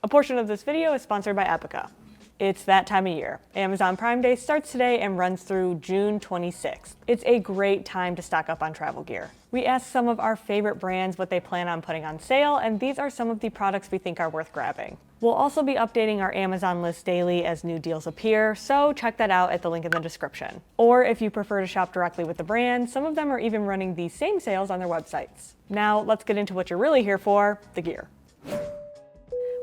A portion of this video is sponsored by EPICKA. It's that time of year. Amazon Prime Day starts today and runs through June 26th. It's a great time to stock up on travel gear. We asked some of our favorite brands what they plan on putting on sale, and these are some of the products we think are worth grabbing. We'll also be updating our Amazon list daily as new deals appear, so check that out at the link in the description. Or if you prefer to shop directly with the brand, some of them are even running these same sales on their websites. Now let's get into what you're really here for, the gear.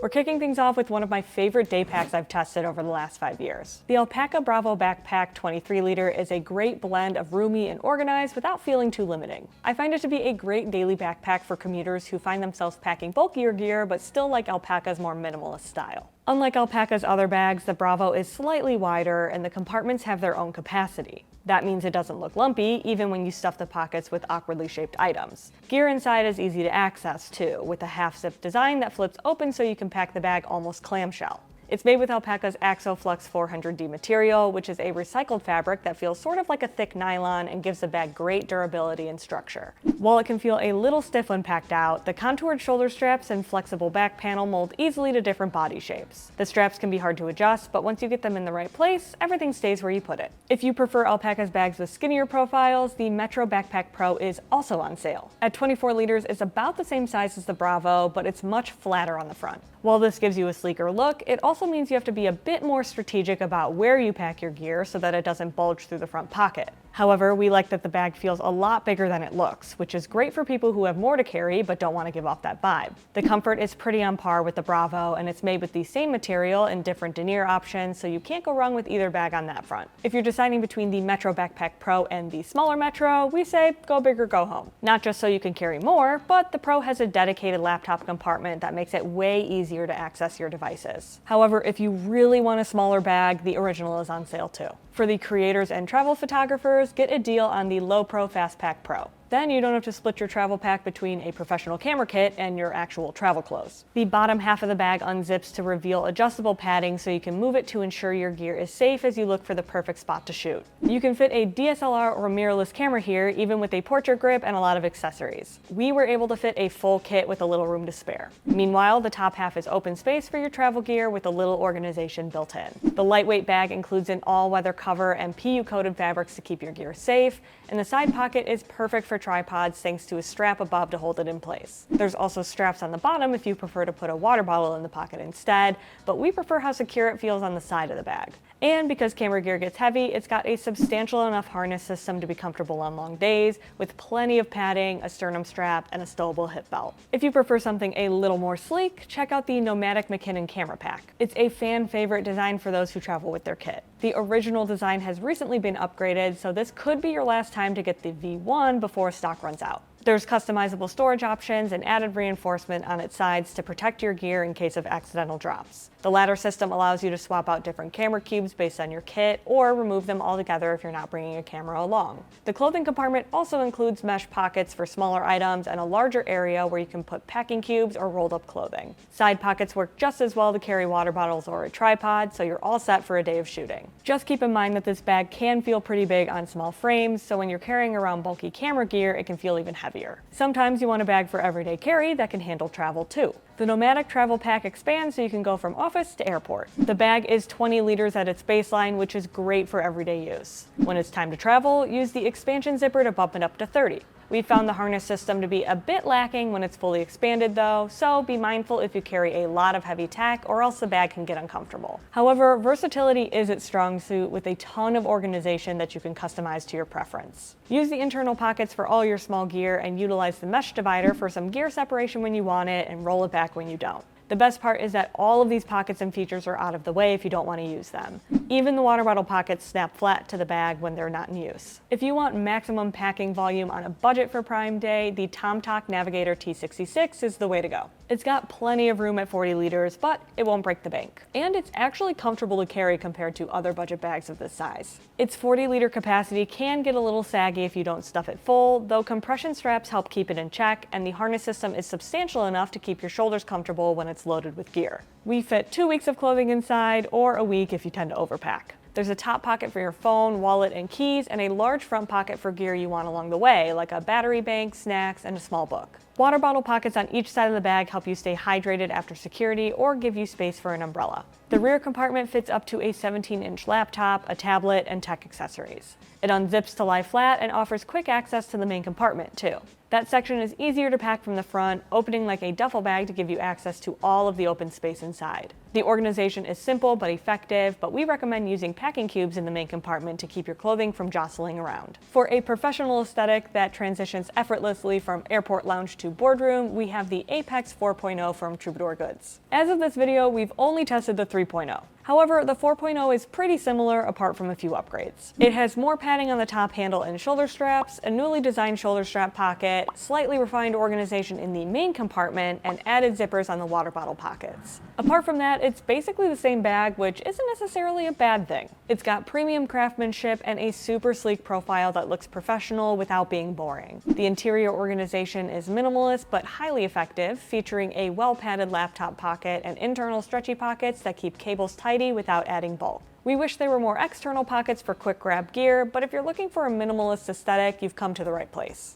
We're kicking things off with one of my favorite day packs I've tested over the last 5 years. The ALPAKA Bravo Backpack 23 liter is a great blend of roomy and organized without feeling too limiting. I find it to be a great daily backpack for commuters who find themselves packing bulkier gear but still like ALPAKA's more minimalist style. Unlike ALPAKA's other bags, the Bravo is slightly wider and the compartments have their own capacity. That means it doesn't look lumpy, even when you stuff the pockets with awkwardly shaped items. Gear inside is easy to access too, with a half-zip design that flips open so you can pack the bag almost clamshell. It's made with ALPAKA's AXOFlux 400D material, which is a recycled fabric that feels sort of like a thick nylon and gives the bag great durability and structure. While it can feel a little stiff when packed out, the contoured shoulder straps and flexible back panel mold easily to different body shapes. The straps can be hard to adjust, but once you get them in the right place, everything stays where you put it. If you prefer ALPAKA's bags with skinnier profiles, the Metro Backpack Pro is also on sale. At 24 liters, it's about the same size as the Bravo, but it's much flatter on the front. While this gives you a sleeker look, it also means you have to be a bit more strategic about where you pack your gear so that it doesn't bulge through the front pocket. However, we like that the bag feels a lot bigger than it looks, which is great for people who have more to carry but don't want to give off that vibe. The comfort is pretty on par with the Bravo, and it's made with the same material and different denier options, so you can't go wrong with either bag on that front. If you're deciding between the Metro Backpack Pro and the smaller Metro, we say go big or go home. Not just so you can carry more, but the Pro has a dedicated laptop compartment that makes it way easier to access your devices. However, if you really want a smaller bag, the original is on sale too. For the creators and travel photographers, get a deal on the Lowepro Fastpack Pro. Then you don't have to split your travel pack between a professional camera kit and your actual travel clothes. The bottom half of the bag unzips to reveal adjustable padding so you can move it to ensure your gear is safe as you look for the perfect spot to shoot. You can fit a DSLR or mirrorless camera here, even with a portrait grip and a lot of accessories. We were able to fit a full kit with a little room to spare. Meanwhile, the top half is open space for your travel gear with a little organization built in. The lightweight bag includes an all-weather cover and PU-coated fabrics to keep your gear safe, and the side pocket is perfect for tripods thanks to a strap above to hold it in place. There's also straps on the bottom if you prefer to put a water bottle in the pocket instead, but we prefer how secure it feels on the side of the bag. And because camera gear gets heavy, it's got a substantial enough harness system to be comfortable on long days, with plenty of padding, a sternum strap, and a stowable hip belt. If you prefer something a little more sleek, check out the NOMATIC McKinnon camera pack. It's a fan favorite design for those who travel with their kit. The original design has recently been upgraded, so this could be your last time to get the V1 before stock runs out. There's customizable storage options and added reinforcement on its sides to protect your gear in case of accidental drops. The ladder system allows you to swap out different camera cubes based on your kit or remove them altogether if you're not bringing a camera along. The clothing compartment also includes mesh pockets for smaller items and a larger area where you can put packing cubes or rolled up clothing. Side pockets work just as well to carry water bottles or a tripod, so you're all set for a day of shooting. Just keep in mind that this bag can feel pretty big on small frames, so when you're carrying around bulky camera gear, it can feel even heavier. Sometimes you want a bag for everyday carry that can handle travel too. The NOMATIC travel pack expands so you can go from office to airport. The bag is 20 liters at its baseline, which is great for everyday use. When it's time to travel, use the expansion zipper to bump it up to 30. We found the harness system to be a bit lacking when it's fully expanded though, so be mindful if you carry a lot of heavy tack or else the bag can get uncomfortable. However, versatility is its strong suit with a ton of organization that you can customize to your preference. Use the internal pockets for all your small gear and utilize the mesh divider for some gear separation when you want it and roll it back when you don't. The best part is that all of these pockets and features are out of the way if you don't want to use them. Even the water bottle pockets snap flat to the bag when they're not in use. If you want maximum packing volume on a budget for Prime Day, the tomtoc Navigator T66 is the way to go. It's got plenty of room at 40 liters, but it won't break the bank. And it's actually comfortable to carry compared to other budget bags of this size. Its 40-liter capacity can get a little saggy if you don't stuff it full, though compression straps help keep it in check, and the harness system is substantial enough to keep your shoulders comfortable when it's loaded with gear. We fit 2 weeks of clothing inside, or a week if you tend to overpack. There's a top pocket for your phone, wallet, and keys, and a large front pocket for gear you want along the way, like a battery bank, snacks, and a small book. Water bottle pockets on each side of the bag help you stay hydrated after security or give you space for an umbrella. The rear compartment fits up to a 17-inch laptop, a tablet, and tech accessories. It unzips to lie flat and offers quick access to the main compartment, too. That section is easier to pack from the front, opening like a duffel bag to give you access to all of the open space inside. The organization is simple but effective, but we recommend using packing cubes in the main compartment to keep your clothing from jostling around. For a professional aesthetic that transitions effortlessly from airport lounge to boardroom, we have the Apex 4.0 from Troubadour Goods. As of this video, we've only tested the 3.0. However, the 4.0 is pretty similar apart from a few upgrades. It has more padding on the top handle and shoulder straps, a newly designed shoulder strap pocket, slightly refined organization in the main compartment, and added zippers on the water bottle pockets. Apart from that, it's basically the same bag, which isn't necessarily a bad thing. It's got premium craftsmanship and a super sleek profile that looks professional without being boring. The interior organization is minimalist but highly effective, featuring a well-padded laptop pocket and internal stretchy pockets that keep cables tidy without adding bulk. We wish there were more external pockets for quick grab gear, but if you're looking for a minimalist aesthetic, you've come to the right place.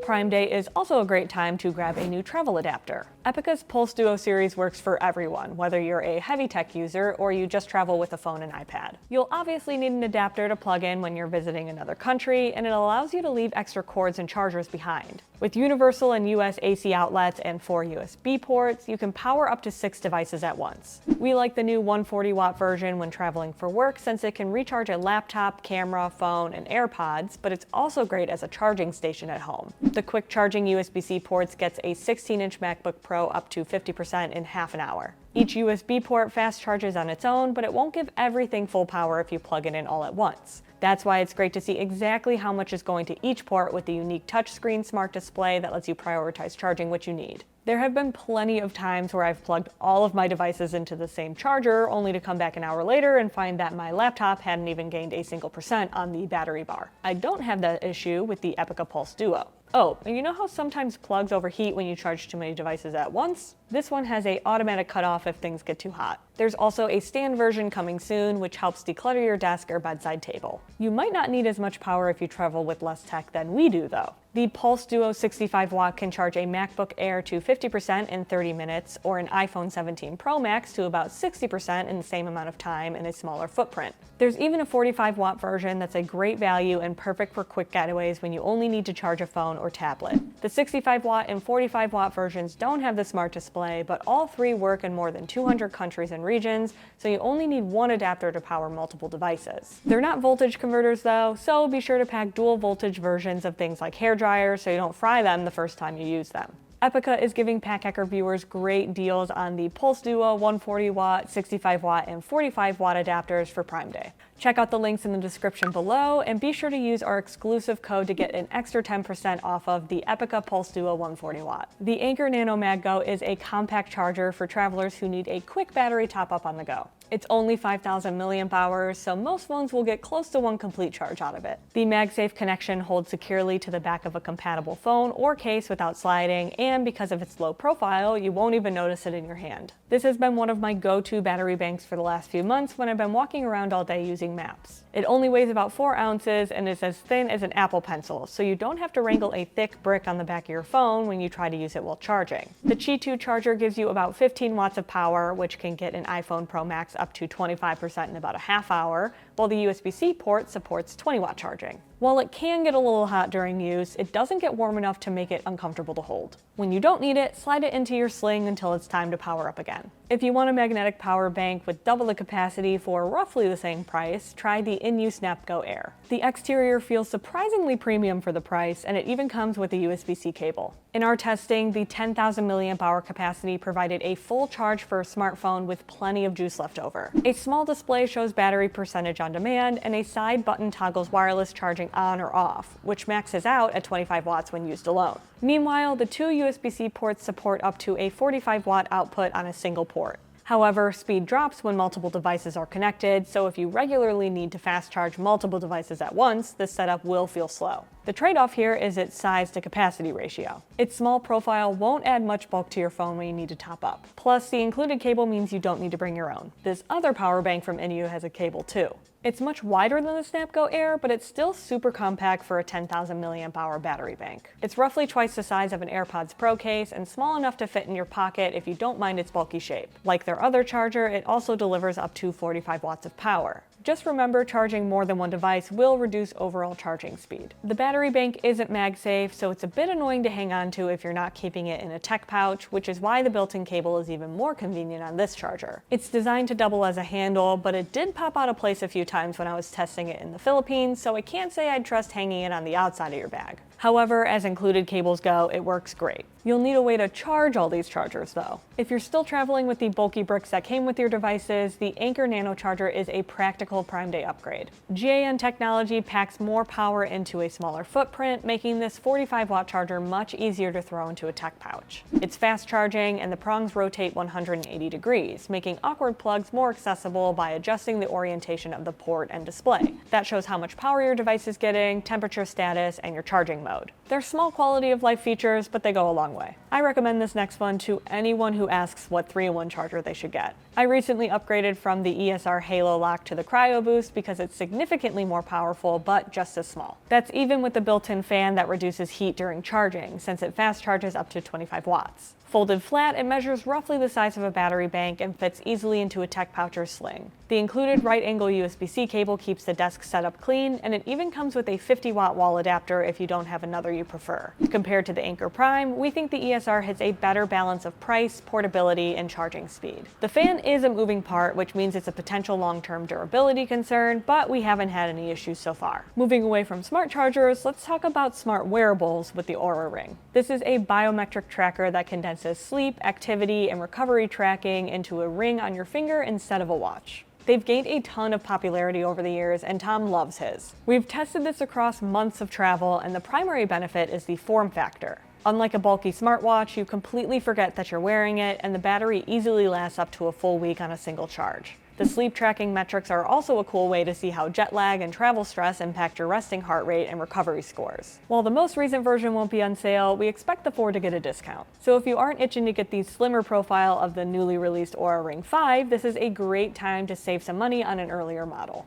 Prime Day is also a great time to grab a new travel adapter. EPICKA's Pulse Duo series works for everyone, whether you're a heavy tech user or you just travel with a phone and iPad. You'll obviously need an adapter to plug in when you're visiting another country, and it allows you to leave extra cords and chargers behind. With universal and US AC outlets and 4 USB ports, you can power up to 6 devices at once. We like the new 140-watt version when traveling for work since it can recharge a laptop, camera, phone, and AirPods, but it's also great as a charging station at home. The quick charging USB-C ports gets a 16-inch MacBook Pro up to 50% in half an hour. Each USB port fast charges on its own, but it won't give everything full power if you plug it in all at once. That's why it's great to see exactly how much is going to each port with the unique touchscreen smart display that lets you prioritize charging what you need. There have been plenty of times where I've plugged all of my devices into the same charger, only to come back an hour later and find that my laptop hadn't even gained a single % on the battery bar. I don't have that issue with the EPICKA Pulse Duo. Oh, and you know how sometimes plugs overheat when you charge too many devices at once? This one has an automatic cutoff if things get too hot. There's also a stand version coming soon, which helps declutter your desk or bedside table. You might not need as much power if you travel with less tech than we do, though. The Pulse Duo 65 watt can charge a MacBook Air to 50% in 30 minutes, or an iPhone 17 Pro Max to about 60% in the same amount of time in a smaller footprint. There's even a 45 watt version that's a great value and perfect for quick getaways when you only need to charge a phone or tablet. The 65 watt and 45 watt versions don't have the smart display, but all three work in more than 200 countries and regions, so you only need one adapter to power multiple devices. They're not voltage converters though, so be sure to pack dual voltage versions of things like hair dryers so you don't fry them the first time you use them. EPICKA is giving Pack Hacker viewers great deals on the Pulse Duo 140 watt, 65 watt, and 45 watt adapters for Prime Day. Check out the links in the description below and be sure to use our exclusive code to get an extra 10% off of the EPICKA Pulse Duo 140 watt. The Anker Nano MagGo is a compact charger for travelers who need a quick battery top up on the go. It's only 5,000 milliamp hours, so most phones will get close to one complete charge out of it. The MagSafe connection holds securely to the back of a compatible phone or case without sliding, and because of its low profile, you won't even notice it in your hand. This has been one of my go-to battery banks for the last few months when I've been walking around all day using maps. It only weighs about 4 ounces and is as thin as an Apple Pencil, so you don't have to wrangle a thick brick on the back of your phone when you try to use it while charging. The Qi 2 charger gives you about 15 watts of power, which can get an iPhone Pro Max up to 25% in about a half hour, while the USB-C port supports 20 watt charging. While it can get a little hot during use, it doesn't get warm enough to make it uncomfortable to hold. When you don't need it, slide it into your sling until it's time to power up again. If you want a magnetic power bank with double the capacity for roughly the same price, try the INIU SnapGo Air. The exterior feels surprisingly premium for the price, and it even comes with a USB-C cable. In our testing, the 10,000 milliamp hour capacity provided a full charge for a smartphone with plenty of juice left over. A small display shows battery percentage on demand, and a side button toggles wireless charging on or off, which maxes out at 25 watts when used alone. Meanwhile, the 2 USB-C ports support up to a 45 watt output on a single port. However, speed drops when multiple devices are connected, so if you regularly need to fast charge multiple devices at once, this setup will feel slow. The trade-off here is its size to capacity ratio. Its small profile won't add much bulk to your phone when you need to top up. Plus, the included cable means you don't need to bring your own. This other power bank from INIU has a cable too. It's much wider than the SnapGo Air, but it's still super compact for a 10,000 mAh battery bank. It's roughly twice the size of an AirPods Pro case and small enough to fit in your pocket if you don't mind its bulky shape. Like their other charger, it also delivers up to 45 watts of power. Just remember, charging more than one device will reduce overall charging speed. The battery bank isn't MagSafe, so it's a bit annoying to hang on to if you're not keeping it in a tech pouch, which is why the built-in cable is even more convenient on this charger. It's designed to double as a handle, but it did pop out of place a few times when I was testing it in the Philippines, so I can't say I'd trust hanging it on the outside of your bag. However, as included cables go, it works great. You'll need a way to charge all these chargers though. If you're still traveling with the bulky bricks that came with your devices, the Anker Nano charger is a practical Prime Day upgrade. GaN technology packs more power into a smaller footprint, making this 45-watt charger much easier to throw into a tech pouch. It's fast charging and the prongs rotate 180 degrees, making awkward plugs more accessible by adjusting the orientation of the port and display. That shows how much power your device is getting, temperature status, and your charging mode. They're small quality of life features, but they go a long way. I recommend this next one to anyone who asks what 3-in-1 charger they should get. I recently upgraded from the ESR Halo Lock to the CryoBoost because it's significantly more powerful, but just as small. That's even with the built-in fan that reduces heat during charging, since it fast charges up to 25 watts. Folded flat, it measures roughly the size of a battery bank and fits easily into a tech pouch or sling. The included right-angle USB-C cable keeps the desk setup clean, and it even comes with a 50-watt wall adapter if you don't have another you prefer. Compared to the Anker Prime, we think the ESR hits a better balance of price, portability, and charging speed. The fan is a moving part, which means it's a potential long-term durability concern, but we haven't had any issues so far. Moving away from smart chargers, let's talk about smart wearables with the Oura Ring. This is a biometric tracker that condenses sleep, activity, and recovery tracking into a ring on your finger instead of a watch. They've gained a ton of popularity over the years, and Tom loves his. We've tested this across months of travel, and the primary benefit is the form factor. Unlike a bulky smartwatch, you completely forget that you're wearing it, and the battery easily lasts up to a full week on a single charge. The sleep tracking metrics are also a cool way to see how jet lag and travel stress impact your resting heart rate and recovery scores. While the most recent version won't be on sale, we expect the 4 to get a discount. So if you aren't itching to get the slimmer profile of the newly released Oura Ring 5, this is a great time to save some money on an earlier model.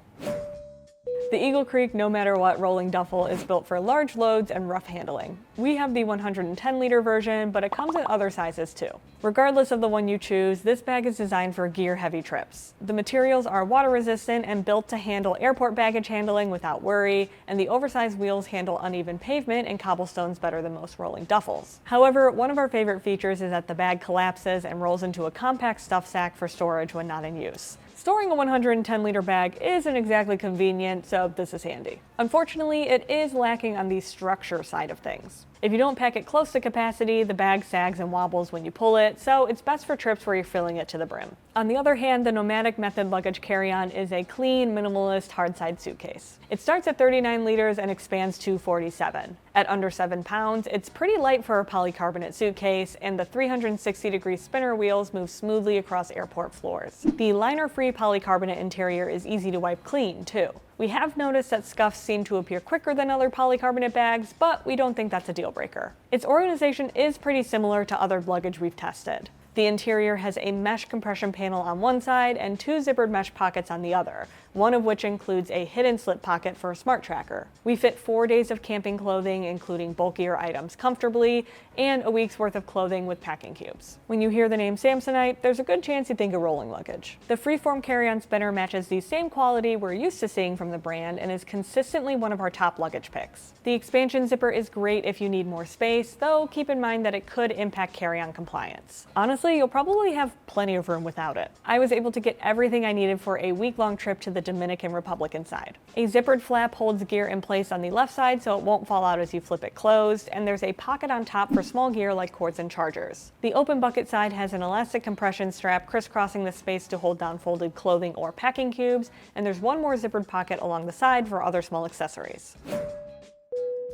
The Eagle Creek No Matter What rolling duffel is built for large loads and rough handling. We have the 110-liter version, but it comes in other sizes too. Regardless of the one you choose, this bag is designed for gear-heavy trips. The materials are water-resistant and built to handle airport baggage handling without worry, and the oversized wheels handle uneven pavement and cobblestones better than most rolling duffels. However, one of our favorite features is that the bag collapses and rolls into a compact stuff sack for storage when not in use. Storing a 110-liter bag isn't exactly convenient, so this is handy. Unfortunately, it is lacking on the structure side of things. If you don't pack it close to capacity, the bag sags and wobbles when you pull it, so it's best for trips where you're filling it to the brim. On the other hand, the NOMATIC method luggage carry-on is a clean, minimalist, hard-side suitcase. It starts at 39 liters and expands to 47. At under 7 pounds, it's pretty light for a polycarbonate suitcase, and the 360-degree spinner wheels move smoothly across airport floors. The liner-free polycarbonate interior is easy to wipe clean, too. We have noticed that scuffs seem to appear quicker than other polycarbonate bags, but we don't think that's a deal breaker. Its organization is pretty similar to other luggage we've tested. The interior has a mesh compression panel on one side and 2 zippered mesh pockets on the other, one of which includes a hidden slip pocket for a smart tracker. We fit 4 days of camping clothing, including bulkier items comfortably, and a week's worth of clothing with packing cubes. When you hear the name Samsonite, there's a good chance you think of rolling luggage. The Freeform carry-on spinner matches the same quality we're used to seeing from the brand and is consistently one of our top luggage picks. The expansion zipper is great if you need more space, though keep in mind that it could impact carry-on compliance. Honestly, you'll probably have plenty of room without it. I was able to get everything I needed for a week-long trip to the Dominican Republic inside. A zippered flap holds gear in place on the left side so it won't fall out as you flip it closed, and there's a pocket on top for small gear like cords and chargers. The open bucket side has an elastic compression strap crisscrossing the space to hold down folded clothing or packing cubes, and there's one more zippered pocket along the side for other small accessories.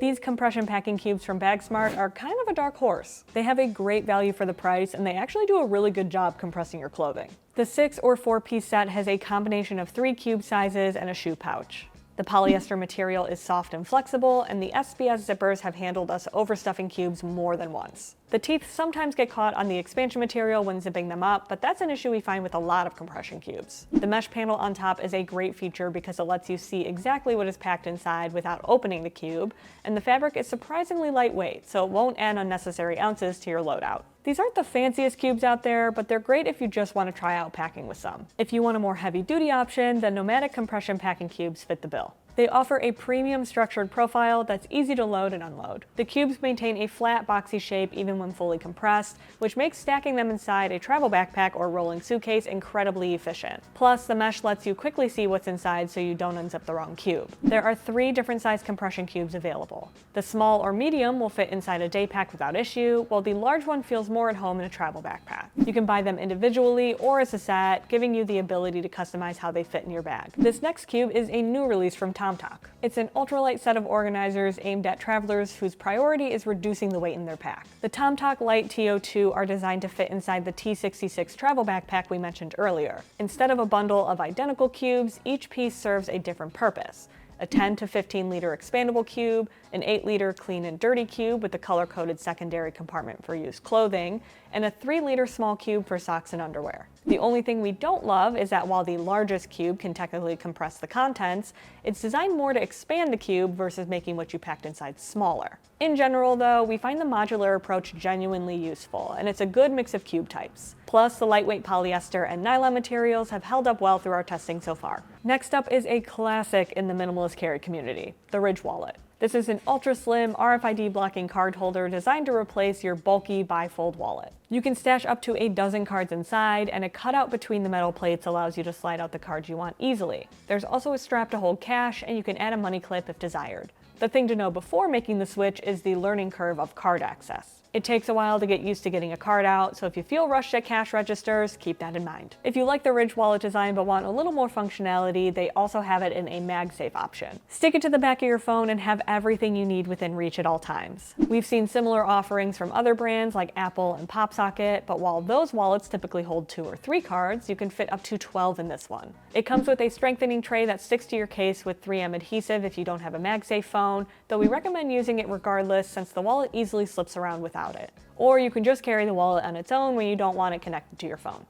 These compression packing cubes from BAGSMART are kind of a dark horse. They have a great value for the price, and they actually do a really good job compressing your clothing. The 6 or 4-piece set has a combination of 3 cube sizes and a shoe pouch. The polyester material is soft and flexible, and the SBS zippers have handled us overstuffing cubes more than once. The teeth sometimes get caught on the expansion material when zipping them up, but that's an issue we find with a lot of compression cubes. The mesh panel on top is a great feature because it lets you see exactly what is packed inside without opening the cube, and the fabric is surprisingly lightweight, so it won't add unnecessary ounces to your loadout. These aren't the fanciest cubes out there, but they're great if you just want to try out packing with some. If you want a more heavy-duty option, then NOMATIC compression packing cubes fit the bill. They offer a premium structured profile that's easy to load and unload. The cubes maintain a flat, boxy shape even when fully compressed, which makes stacking them inside a travel backpack or rolling suitcase incredibly efficient. Plus, the mesh lets you quickly see what's inside so you don't unzip the wrong cube. There are 3 different size compression cubes available. The small or medium will fit inside a day pack without issue, while the large one feels more at home in a travel backpack. You can buy them individually or as a set, giving you the ability to customize how they fit in your bag. This next cube is a new release from tomtoc. It's an ultralight set of organizers aimed at travelers whose priority is reducing the weight in their pack. The tomtoc Light-T02 are designed to fit inside the T66 travel backpack we mentioned earlier. Instead of a bundle of identical cubes, each piece serves a different purpose. A 10 to 15 liter expandable cube, an 8 liter clean and dirty cube with the color-coded secondary compartment for used clothing, and a 3 liter small cube for socks and underwear. The only thing we don't love is that while the largest cube can technically compress the contents, it's designed more to expand the cube versus making what you packed inside smaller. In general, though, we find the modular approach genuinely useful, and it's a good mix of cube types. Plus, the lightweight polyester and nylon materials have held up well through our testing so far. Next up is a classic in the minimalist carry community, the Ridge Wallet. This is an ultra-slim RFID blocking card holder designed to replace your bulky bifold wallet. You can stash up to a dozen cards inside, and a cutout between the metal plates allows you to slide out the cards you want easily. There's also a strap to hold cash, and you can add a money clip if desired. The thing to know before making the switch is the learning curve of card access. It takes a while to get used to getting a card out, so if you feel rushed at cash registers, keep that in mind. If you like the Ridge wallet design but want a little more functionality, they also have it in a MagSafe option. Stick it to the back of your phone and have everything you need within reach at all times. We've seen similar offerings from other brands like Apple and PopSocket, but while those wallets typically hold 2 or 3 cards, you can fit up to 12 in this one. It comes with a strengthening tray that sticks to your case with 3M adhesive if you don't have a MagSafe phone, though we recommend using it regardless since the wallet easily slips around without it. Or you can just carry the wallet on its own when you don't want it connected to your phone.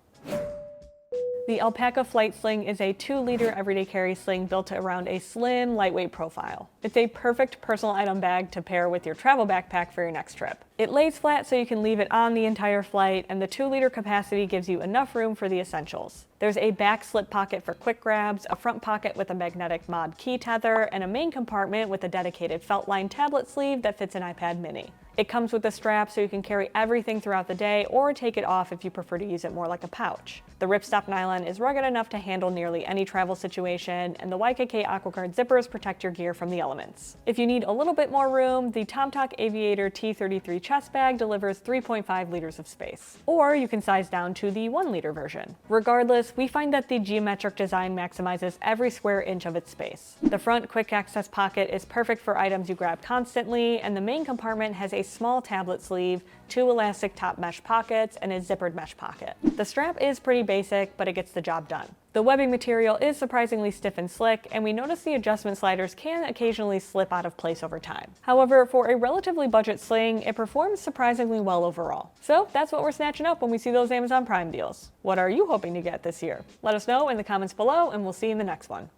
The ALPAKA Flight Sling is a 2 liter everyday carry sling built around a slim, lightweight profile. It's a perfect personal item bag to pair with your travel backpack for your next trip. It lays flat so you can leave it on the entire flight, and the 2 liter capacity gives you enough room for the essentials. There's a back slip pocket for quick grabs, a front pocket with a magnetic mod key tether, and a main compartment with a dedicated felt-lined tablet sleeve that fits an iPad mini. It comes with a strap so you can carry everything throughout the day or take it off if you prefer to use it more like a pouch. The ripstop nylon is rugged enough to handle nearly any travel situation, and the YKK AquaGuard zippers protect your gear from the elements. If you need a little bit more room, the tomtoc Aviator T33 chest bag delivers 3.5 liters of space. Or you can size down to the 1 liter version. Regardless, we find that the geometric design maximizes every square inch of its space. The front quick access pocket is perfect for items you grab constantly, and the main compartment has a small tablet sleeve, 2 elastic top mesh pockets, and a zippered mesh pocket. The strap is pretty basic, but it gets the job done. The webbing material is surprisingly stiff and slick, and we notice the adjustment sliders can occasionally slip out of place over time. However, for a relatively budget sling, it performs surprisingly well overall. So that's what we're snatching up when we see those Amazon Prime deals. What are you hoping to get this year? Let us know in the comments below, and we'll see you in the next one.